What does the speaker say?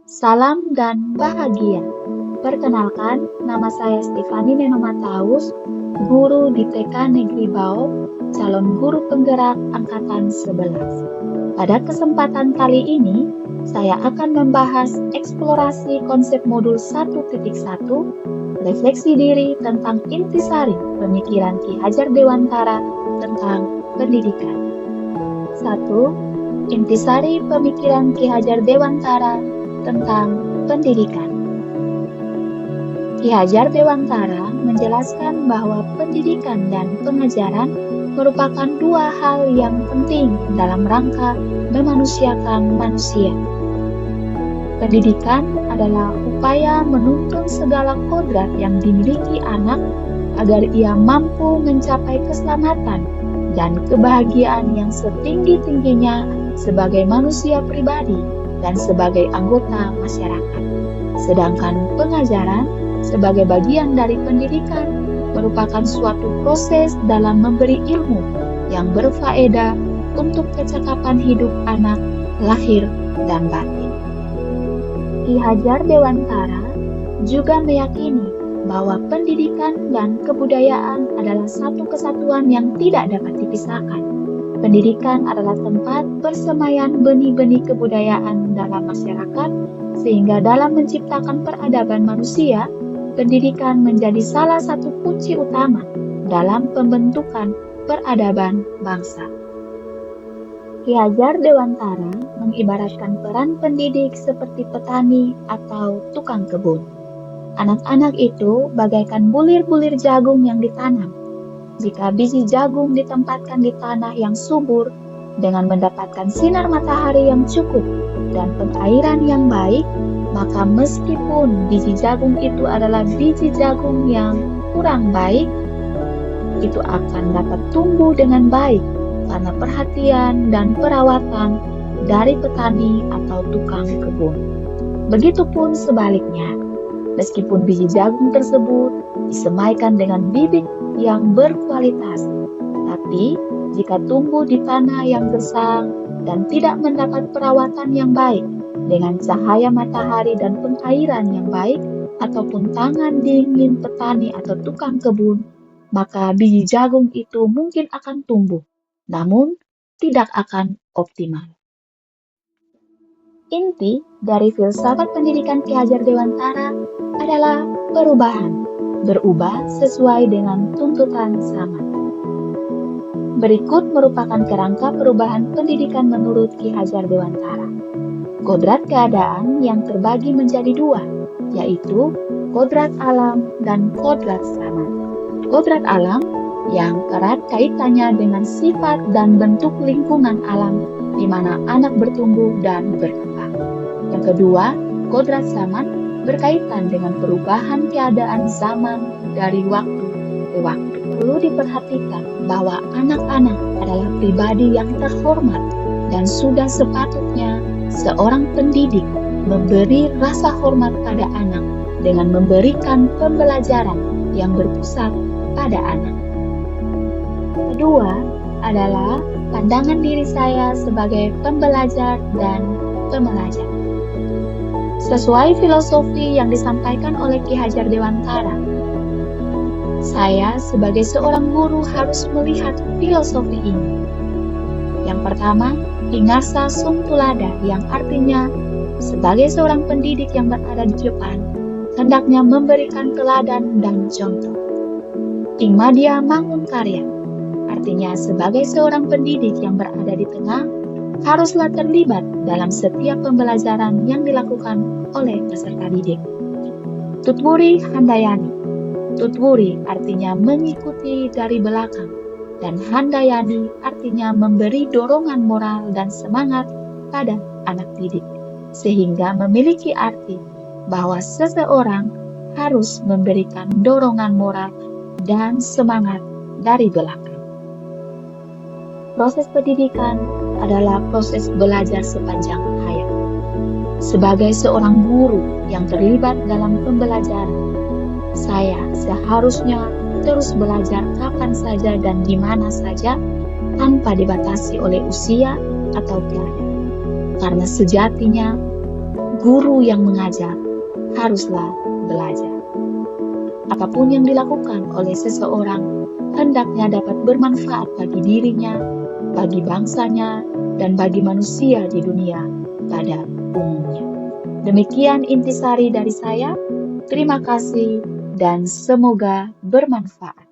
Salam dan bahagia. Perkenalkan, nama saya Stefani Nenomataus, guru di TK Negeri Bau, calon guru penggerak angkatan 11. Pada kesempatan kali ini, saya akan membahas eksplorasi konsep modul 1.1, refleksi diri tentang intisari pemikiran Ki Hajar Dewantara tentang pendidikan. 1. Intisari pemikiran Ki Hajar Dewantara tentang pendidikan. Ki Hajar Dewantara menjelaskan bahwa pendidikan dan pengajaran merupakan dua hal yang penting dalam rangka memanusiakan manusia. Pendidikan adalah upaya menuntun segala kodrat yang dimiliki anak agar ia mampu mencapai keselamatan dan kebahagiaan yang setinggi-tingginya sebagai manusia pribadi dan sebagai anggota masyarakat. Sedangkan pengajaran sebagai bagian dari pendidikan merupakan suatu proses dalam memberi ilmu yang berfaedah untuk kecakapan hidup anak, lahir dan batin. Ki Hajar Dewantara juga meyakini bahwa pendidikan dan kebudayaan adalah satu kesatuan yang tidak dapat dipisahkan. Pendidikan adalah tempat persemaian benih-benih kebudayaan dalam masyarakat, sehingga dalam menciptakan peradaban manusia, pendidikan menjadi salah satu kunci utama dalam pembentukan peradaban bangsa. Ki Hajar Dewantara mengibaratkan peran pendidik seperti petani atau tukang kebun. Anak-anak itu bagaikan bulir-bulir jagung yang ditanam. Jika biji jagung ditempatkan di tanah yang subur dengan mendapatkan sinar matahari yang cukup dan pengairan yang baik, maka meskipun biji jagung itu adalah biji jagung yang kurang baik, itu akan dapat tumbuh dengan baik karena perhatian dan perawatan dari petani atau tukang kebun. Begitupun sebaliknya, meskipun biji jagung tersebut disemaikan dengan bibit yang berkualitas, tapi jika tumbuh di tanah yang gersang dan tidak mendapat perawatan yang baik dengan cahaya matahari dan pengairan yang baik ataupun tangan dingin petani atau tukang kebun, maka biji jagung itu mungkin akan tumbuh, namun tidak akan optimal. Inti dari filsafat pendidikan Ki Hajar Dewantara adalah perubahan, berubah sesuai dengan tuntutan zaman. Berikut merupakan kerangka perubahan pendidikan menurut Ki Hajar Dewantara. Kodrat keadaan yang terbagi menjadi dua, yaitu kodrat alam dan kodrat zaman. Kodrat alam yang erat kaitannya dengan sifat dan bentuk lingkungan alam di mana anak bertumbuh dan berkembang. Yang kedua, kodrat zaman berkaitan dengan perubahan keadaan zaman dari waktu ke waktu. Perlu diperhatikan bahwa anak-anak adalah pribadi yang terhormat dan sudah sepatutnya seorang pendidik memberi rasa hormat pada anak dengan memberikan pembelajaran yang berpusat pada anak. Kedua adalah pandangan diri saya sebagai pembelajar dan pembelajar. Sesuai filosofi yang disampaikan oleh Ki Hajar Dewantara, saya sebagai seorang guru harus melihat filosofi ini. Yang pertama, ingasa sum tulada, yang artinya sebagai seorang pendidik yang berada di depan, hendaknya memberikan teladan dan contoh. Ingmadia mangun karya, artinya sebagai seorang pendidik yang berada di tengah, haruslah terlibat dalam setiap pembelajaran yang dilakukan oleh peserta didik. Tutwuri handayani. Tutwuri artinya mengikuti dari belakang, dan handayani artinya memberi dorongan moral dan semangat pada anak didik, sehingga memiliki arti bahwa seseorang harus memberikan dorongan moral dan semangat dari belakang. Proses pendidikan adalah proses belajar sepanjang hayat. Sebagai seorang guru yang terlibat dalam pembelajaran, saya seharusnya terus belajar kapan saja dan di mana saja tanpa dibatasi oleh usia atau keadaan. Karena sejatinya guru yang mengajar haruslah belajar. Apapun yang dilakukan oleh seseorang hendaknya dapat bermanfaat bagi dirinya, bagi bangsanya, dan bagi manusia di dunia pada umumnya. Demikian intisari dari saya. Terima kasih dan semoga bermanfaat.